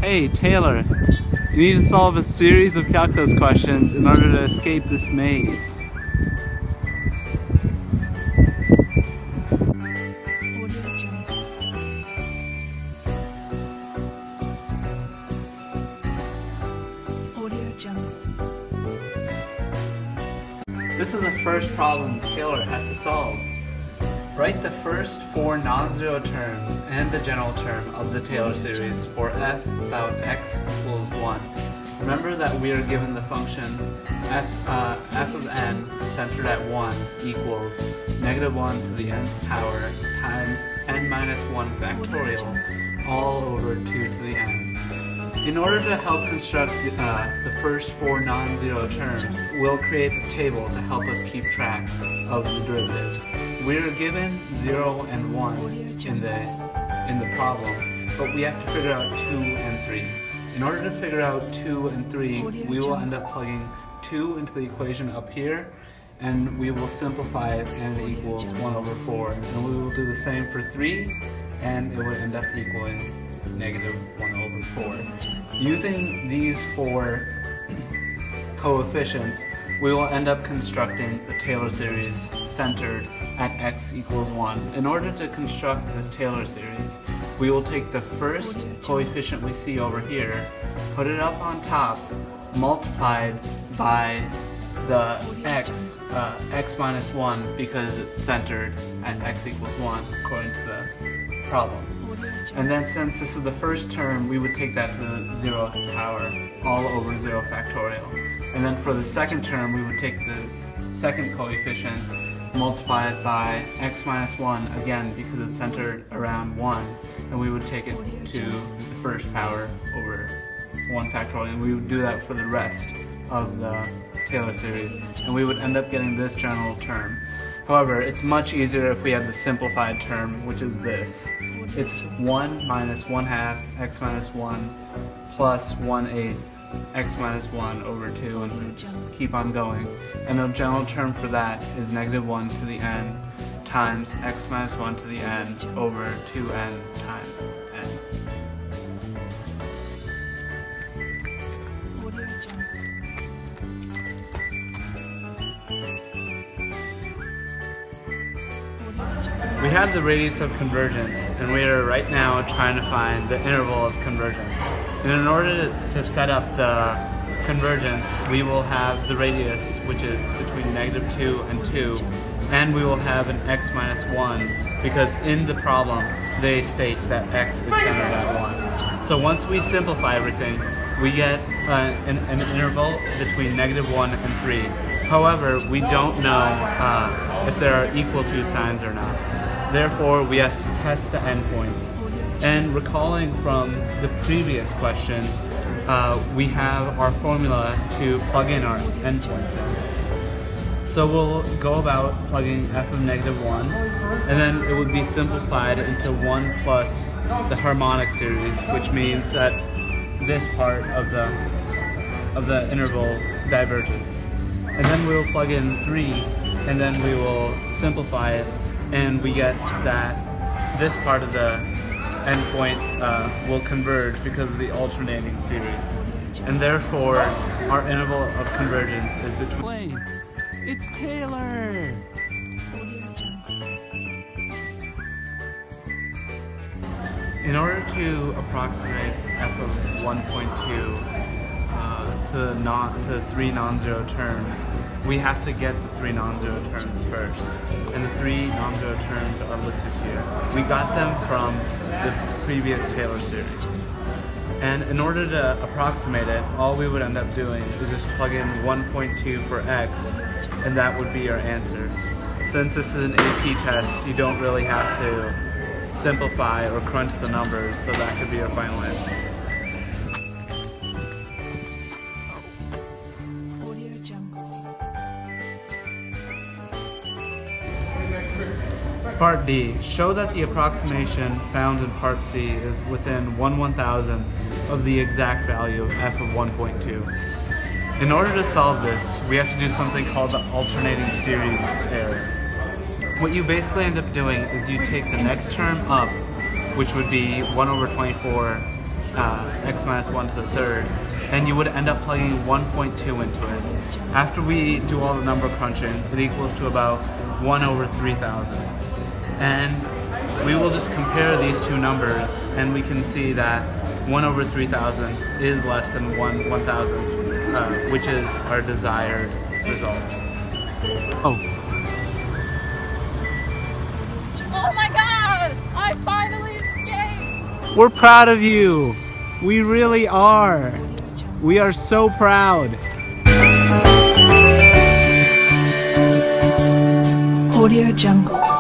Hey Taylor, you need to solve a series of calculus questions in order to escape this maze. This is the first problem Taylor has to solve. Write the first 4 non-zero terms and the general term of the Taylor series for f about x equals 1. Remember that we are given the function f of n centered at 1 equals -1 to the nth power times n minus 1 factorial all over 2 to the n. In order to help construct the first 4 non-zero terms, we'll create a table to help us keep track of the derivatives. We are given 0 and 1 in the problem, but we have to figure out 2 and 3. In order to figure out 2 and 3, we will end up plugging 2 into the equation up here, and we will simplify it and it equals 1 over 4. And we will do the same for 3, and it would end up equaling -1 over 4. Using these 4 coefficients, we will end up constructing the Taylor series centered at x equals 1. In order to construct this Taylor series, we will take the first coefficient we see over here, put it up on top, multiplied by the x minus 1 because it's centered at x equals 1 according to the problem. And then since this is the first term, we would take that to the 0th power, all over 0 factorial. And then for the second term, we would take the second coefficient, multiply it by x minus 1, again because it's centered around 1, and we would take it to the first power over 1 factorial, and we would do that for the rest of the Taylor series, and we would end up getting this general term. However, it's much easier if we have the simplified term, which is this. It's 1 minus 1/2 x minus 1 plus 1/8 x minus 1 over 2, and we just keep on going. And the general term for that is -1 to the n times x minus 1 to the n over 2n times n. We have the radius of convergence, and we are right now trying to find the interval of convergence. And in order to set up the convergence, we will have the radius, which is between -2 and 2, and we will have an x minus 1, because in the problem they state that x is centered at 1. So once we simplify everything, we get an interval between -1 and 3. However, we don't know if there are equal to signs or not. Therefore, we have to test the endpoints. And recalling from the previous question, we have our formula to plug in our endpoints in. So we'll go about plugging f of -1, and then it would be simplified into 1 plus the harmonic series, which means that this part of the interval diverges. And then we will plug in 3, and then we will simplify it, and we get that this part of the endpoint will converge because of the alternating series. And therefore, our interval of convergence is between... It's Taylor! In order to approximate f of 1.2 to 3 non-zero terms, we have to get the 3 non-zero terms first. And the 3 non-zero terms are listed here. We got them from the previous Taylor series. And in order to approximate it, all we would end up doing is just plug in 1.2 for x, and that would be our answer. Since this is an AP test, you don't really have to simplify or crunch the numbers, so that could be our final answer. Part D. Show that the approximation found in Part C is within 1/1000 of the exact value of f of 1.2. In order to solve this, we have to do something called the alternating series error. What you basically end up doing is you take the next term up which would be 1 over 24 x minus 1 to the third, and you would end up plugging 1.2 into it. After we do all the number crunching, it equals to about 1 over 3,000. And we will just compare these two numbers, and we can see that 1 over 3,000 is less than 1,000, which is our desired result. Oh my God! I finally escaped! We're proud of you. We really are. We are so proud. Audio Jungle.